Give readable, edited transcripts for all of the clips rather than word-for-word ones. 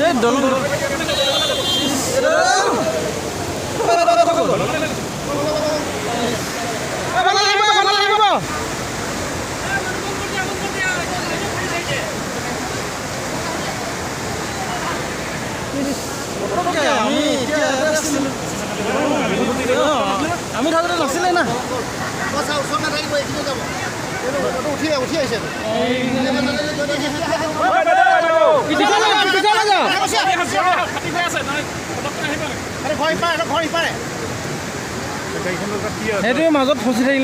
এই দল আমি থাকোঁতে নাছিলে না উঠি আহিছে সেইটো মাজত ফচি থাকিল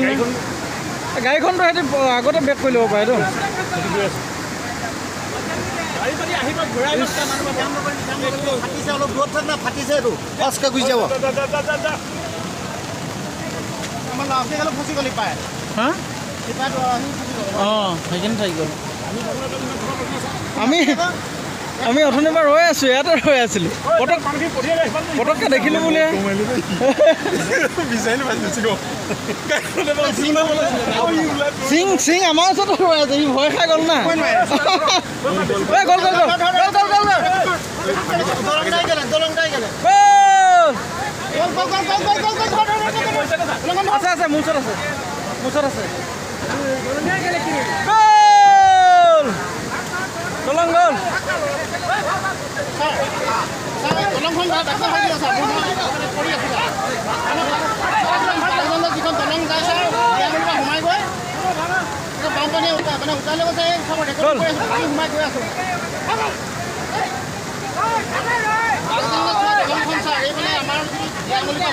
গাড়ীখনটো সিহঁতি আগতে বেক কৰি ল'ব পাৰেতো অলপ দূৰত থাক না ফাটিছে এইটো পাঁচকৈ গুচি যাব ফচি গ'লি পায় হা অঁ সেইখিনি থাকি গ'ল আমি অথনিৰ পৰা ৰৈ আছোঁ ইয়াতে ৰৈ আছিলোঁ পটককৈ দেখিলোঁ বোলে সিং আমাৰ ওচৰতো ৰৈ আছে সি ভয় খাই গ'ল না আছে আছে মোৰ ওচৰত আছে দলং গ'ল দলংখন যিখন দলং যায় সোমাই গৈ বানপানী মানে উঠালে গৈছে সোমাই গৈ আছোঁ দলংখন ছাৰ এইফালে আমাৰ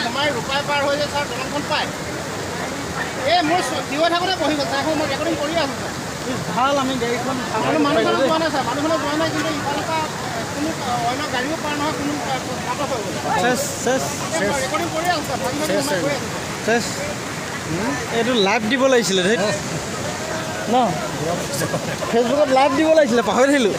সোমাই ৰূপাই পাৰ হৈ যায় ছাৰ দলংখন পায় এই মোৰ দিৱ থাকোঁতে বহি গ'ল ছাৰ মই ৰেকৰ্ডিং কৰি আছোঁ ছাৰ ভাল আমি গাড়ীখন মানুহখনক যোৱা নাই ছাৰ মানুহখনক যোৱা নাই কিন্তু ইফালৰ পৰা কোনো অন্য গাড়ীও পাৰ নহয় কোনো ৰেকৰ্ডিং কৰি আছোঁ ছাৰ এইটো লাইভ দিব লাগিছিলে ন ফেচবুকত লাইভ দিব লাগিছিলে পাহৰি থাকিলোঁ